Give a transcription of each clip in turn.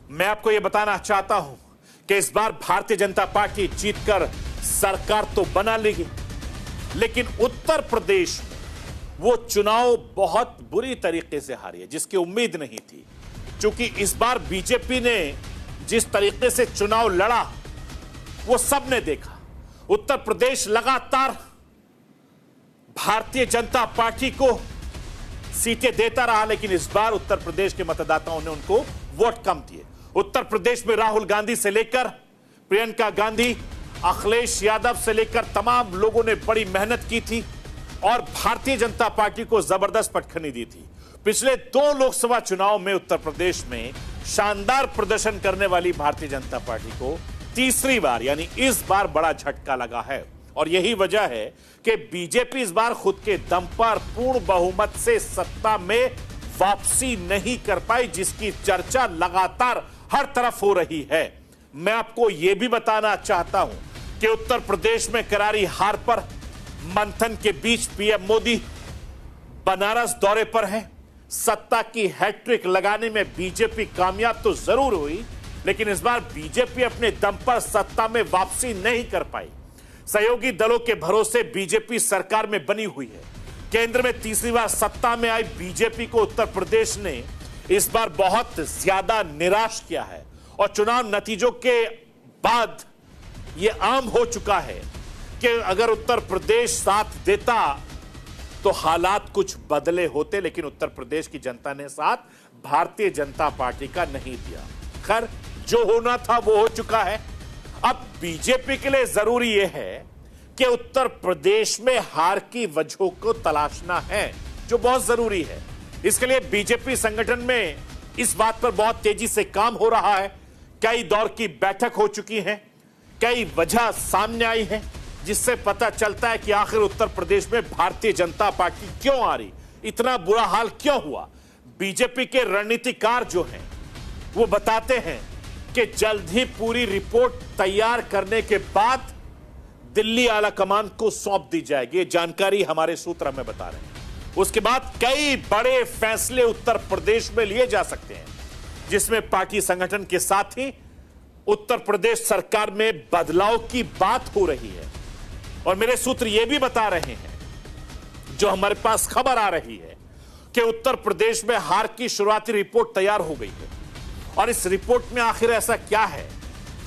मैं आपको यह बताना चाहता हूं कि इस बार भारतीय जनता पार्टी जीतकर सरकार तो बना लेगी, लेकिन उत्तर प्रदेश में वो चुनाव बहुत बुरी तरीके से हारी है, जिसकी उम्मीद नहीं थी। क्योंकि इस बार बीजेपी ने जिस तरीके से चुनाव लड़ा वो सबने देखा। उत्तर प्रदेश लगातार भारतीय जनता पार्टी को सीटें देता रहा, लेकिन इस बार उत्तर प्रदेश के मतदाताओं ने उनको वोट कम दिए। उत्तर प्रदेश में राहुल गांधी से लेकर प्रियंका गांधी, अखिलेश यादव से लेकर तमाम लोगों ने बड़ी मेहनत की थी और भारतीय जनता पार्टी को जबरदस्त पटखनी दी थी। पिछले 2 लोकसभा चुनाव में उत्तर प्रदेश में शानदार प्रदर्शन करने वाली भारतीय जनता पार्टी को तीसरी बार यानी इस बार बड़ा झटका लगा है। और यही वजह है कि बीजेपी इस बार खुद के दम पर पूर्ण बहुमत से सत्ता में वापसी नहीं कर पाई, जिसकी चर्चा लगातार हर तरफ हो रही है। मैं आपको यह भी बताना चाहता हूं कि उत्तर प्रदेश में करारी हार पर मंथन के बीच पीएम मोदी बनारस दौरे पर हैं। सत्ता की हैट्रिक लगाने में बीजेपी कामयाब तो जरूर हुई, लेकिन इस बार बीजेपी अपने दम पर सत्ता में वापसी नहीं कर पाई। सहयोगी दलों के भरोसे बीजेपी सरकार में बनी हुई है। केंद्र में तीसरी बार सत्ता में आई बीजेपी को उत्तर प्रदेश ने इस बार बहुत ज्यादा निराश किया है और चुनाव नतीजों के बाद यह आम हो चुका है कि अगर उत्तर प्रदेश साथ देता तो हालात कुछ बदले होते, लेकिन उत्तर प्रदेश की जनता ने साथ भारतीय जनता पार्टी का नहीं दिया। खैर, जो होना था वो हो चुका है। अब बीजेपी के लिए जरूरी यह है कि उत्तर प्रदेश में हार की वजहों को तलाशना है, जो बहुत जरूरी है। इसके लिए बीजेपी संगठन में इस बात पर बहुत तेजी से काम हो रहा है। कई दौर की बैठक हो चुकी है, कई वजह सामने आई है, जिससे पता चलता है कि आखिर उत्तर प्रदेश में भारतीय जनता पार्टी क्यों आ रही, इतना बुरा हाल क्यों हुआ। बीजेपी के रणनीतिकार जो हैं वो बताते हैं कि जल्द ही पूरी रिपोर्ट तैयार करने के बाद दिल्ली आला कमान को सौंप दी जाएगी। ये जानकारी हमारे सूत्र हमें बता रहे हैं। उसके बाद कई बड़े फैसले उत्तर प्रदेश में लिए जा सकते हैं, जिसमें पार्टी संगठन के साथ ही उत्तर प्रदेश सरकार में बदलाव की बात हो रही है। और मेरे सूत्र यह भी बता रहे हैं, जो हमारे पास खबर आ रही है, कि उत्तर प्रदेश में हार की शुरुआती रिपोर्ट तैयार हो गई है। और इस रिपोर्ट में आखिर ऐसा क्या है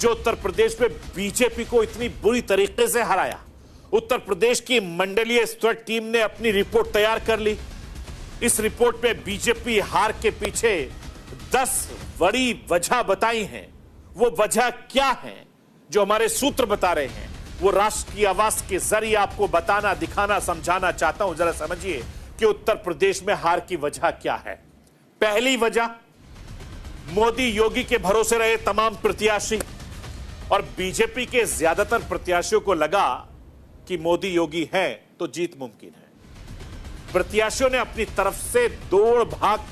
जो उत्तर प्रदेश में बीजेपी को इतनी बुरी तरीके से हराया। उत्तर प्रदेश की मंडलीय स्तर टीम ने अपनी रिपोर्ट तैयार कर ली। इस रिपोर्ट में बीजेपी हार के पीछे 10 बड़ी वजह बताई हैं। वो वजह क्या है जो हमारे सूत्र बता रहे हैं, वो राष्ट्र की आवाज के जरिए आपको बताना, दिखाना, समझाना चाहता हूं। जरा समझिए कि उत्तर प्रदेश में हार की वजह क्या है। पहली वजह, मोदी योगी के भरोसे रहे तमाम प्रत्याशी और बीजेपी के ज्यादातर प्रत्याशियों को लगा कि मोदी योगी हैं तो जीत मुमकिन है। प्रत्याशियों ने अपनी तरफ से दौड़ भाग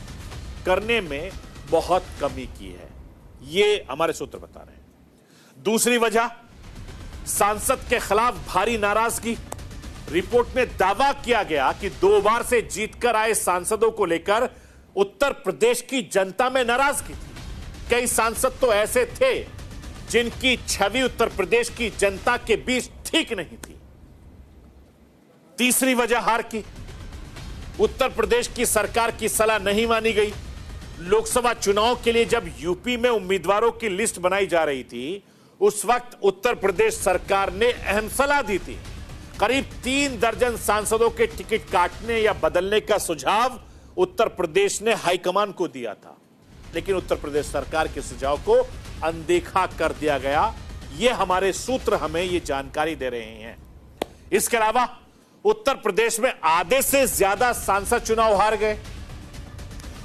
करने में बहुत कमी की है, ये हमारे सूत्र बता रहे हैं। दूसरी वजह, सांसद के खिलाफ भारी नाराजगी। रिपोर्ट में दावा किया गया कि 2 बार से जीतकर आए सांसदों को लेकर उत्तर प्रदेश की जनता में नाराजगी थी। कई सांसद तो ऐसे थे जिनकी छवि उत्तर प्रदेश की जनता के बीच ठीक नहीं थी। तीसरी वजह हार की, उत्तर प्रदेश की सरकार की सलाह नहीं मानी गई। लोकसभा चुनाव के लिए जब यूपी में उम्मीदवारों की लिस्ट बनाई जा रही थी, उस वक्त उत्तर प्रदेश सरकार ने अहम सलाह दी थी। करीब 3 दर्जन सांसदों के टिकट काटने या बदलने का सुझाव उत्तर प्रदेश ने हाईकमान को दिया था, लेकिन उत्तर प्रदेश सरकार के सुझाव को अनदेखा कर दिया गया। यह हमारे सूत्र हमें यह जानकारी दे रहे हैं। इसके अलावा उत्तर प्रदेश में आधे से ज्यादा सांसद चुनाव हार गए।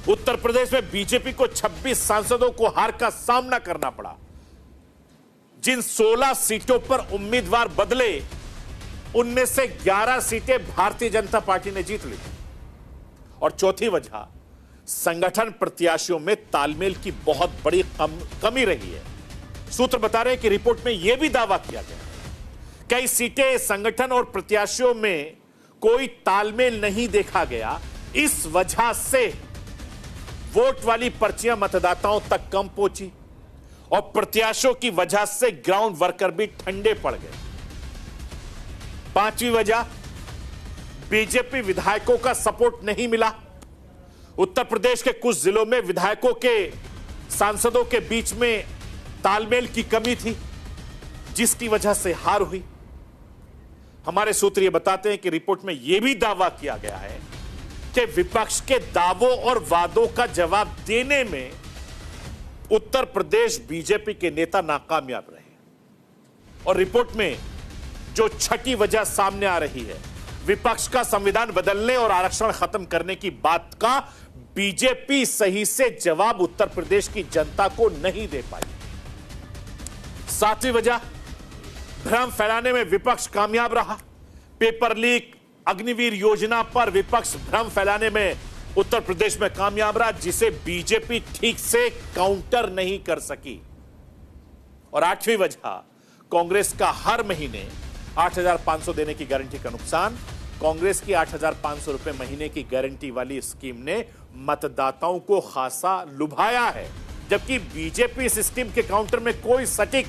उत्तर प्रदेश में बीजेपी को 26 सांसदों को हार का सामना करना पड़ा। जिन 16 सीटों पर उम्मीदवार बदले, उनमें से 11 सीटें भारतीय जनता पार्टी ने जीत ली। और चौथी वजह, संगठन प्रत्याशियों में तालमेल की बहुत बड़ी कमी रही है। सूत्र बता रहे हैं कि रिपोर्ट में यह भी दावा किया गया है कई सीटें संगठन और प्रत्याशियों में कोई तालमेल नहीं देखा गया। इस वजह से वोट वाली पर्चियां मतदाताओं तक कम पहुंची। और प्रत्याशियों की वजह से ग्राउंड वर्कर भी ठंडे पड़ गए। पांचवी वजह, बीजेपी विधायकों का सपोर्ट नहीं मिला। उत्तर प्रदेश के कुछ जिलों में विधायकों के सांसदों के बीच में तालमेल की कमी थी, जिसकी वजह से हार हुई। हमारे सूत्र ये बताते हैं कि रिपोर्ट में यह भी दावा किया गया है कि विपक्ष के दावों और वादों का जवाब देने में उत्तर प्रदेश बीजेपी के नेता नाकामयाब रहे। और रिपोर्ट में जो छठी वजह सामने आ रही है, विपक्ष का संविधान बदलने और आरक्षण खत्म करने की बात का बीजेपी सही से जवाब उत्तर प्रदेश की जनता को नहीं दे पाई। सातवीं वजह, भ्रम फैलाने में विपक्ष कामयाब रहा। पेपर लीक, अग्निवीर योजना पर विपक्ष भ्रम फैलाने में उत्तर प्रदेश में कामयाब रहा, जिसे बीजेपी ठीक से काउंटर नहीं कर सकी। और आठवीं वजह, कांग्रेस का हर महीने 8,500 देने की गारंटी का नुकसान। कांग्रेस की 8,500 रुपए महीने की गारंटी वाली स्कीम ने मतदाताओं को खासा लुभाया है, जबकि बीजेपी इस स्कीम के काउंटर में कोई सटीक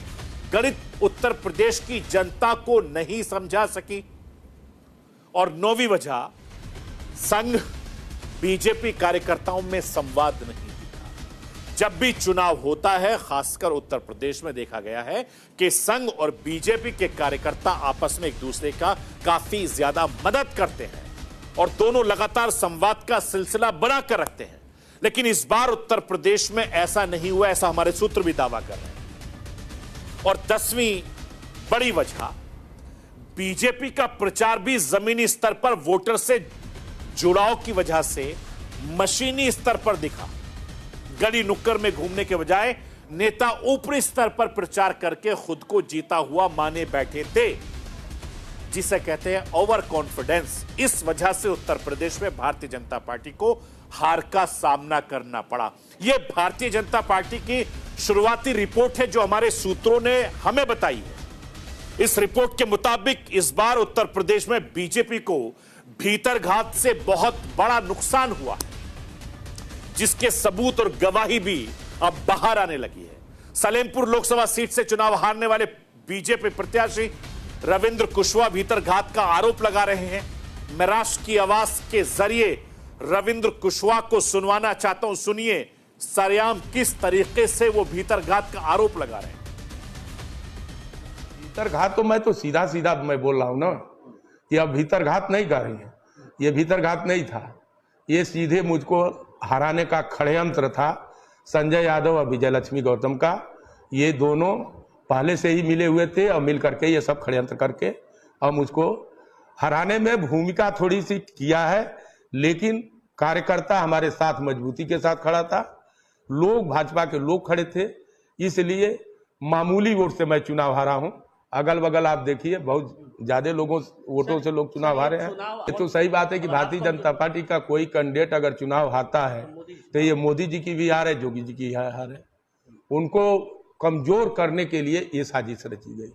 गणित उत्तर प्रदेश की जनता को नहीं समझा सकी। और नौवीं वजह, संघ बीजेपी कार्यकर्ताओं में संवाद नहीं दिखा। जब भी चुनाव होता है, खासकर उत्तर प्रदेश में देखा गया है कि संघ और बीजेपी के कार्यकर्ता आपस में एक दूसरे का काफी ज्यादा मदद करते हैं और दोनों लगातार संवाद का सिलसिला बनाकर रखते हैं। लेकिन इस बार उत्तर प्रदेश में ऐसा नहीं हुआ, ऐसा हमारे सूत्र भी दावा कर रहे हैं। और 10वीं बड़ी वजह, बीजेपी का प्रचार भी जमीनी स्तर पर वोटर से जुड़ाव की वजह से मशीनी स्तर पर दिखा। गली नुक्कड़ में घूमने के बजाय नेता ऊपरी स्तर पर प्रचार करके खुद को जीता हुआ माने बैठे थे, जिसे कहते हैं ओवर कॉन्फिडेंस। इस वजह से उत्तर प्रदेश में भारतीय जनता पार्टी को हार का सामना करना पड़ा। यह भारतीय जनता पार्टी की शुरुआती रिपोर्ट है जो हमारे सूत्रों ने हमें बताई है। इस रिपोर्ट के मुताबिक इस बार उत्तर प्रदेश में बीजेपी को भीतरघात से बहुत बड़ा नुकसान हुआ, जिसके सबूत और गवाही भी अब बाहर आने लगी है। सलेमपुर लोकसभा सीट से चुनाव हारने वाले बीजेपी प्रत्याशी रविंद्र कुशवाहा भीतरघात का आरोप लगा रहे हैं। मैं राष्ट्र की आवाज के जरिए रविंद्र कुशवाहा को सुनवाना चाहता हूं, सुनिए सरेआम किस तरीके से वो भीतरघात का आरोप लगा रहे हैं। भीतरघात तो मैं तो सीधा सीधा मैं बोल रहा हूं ना कि अब भीतरघात नहीं कर रही है। ये भीतरघात नहीं था, ये सीधे मुझको हराने का षड्यंत्र था संजय यादव और विजयलक्ष्मी गौतम का। ये दोनों पहले से ही मिले हुए थे और मिल करके ये सब षड्यंत्र करके और मुझको हराने में भूमिका थोड़ी सी किया है, लेकिन कार्यकर्ता हमारे साथ मजबूती के साथ खड़ा था। लोग, भाजपा के लोग खड़े थे, इसलिए मामूली वोट से मैं चुनाव हारा हूं। अगल बगल आप देखिए, बहुत ज्यादा वोटों से लोग चुनाव हारे हैं। ये तो सही बात है कि भारतीय जनता पार्टी का कोई कैंडिडेट अगर चुनाव हारता है तो ये मोदी जी की भी हार है, योगी जी की हार है। उनको कमजोर करने के लिए ये साजिश रची गई।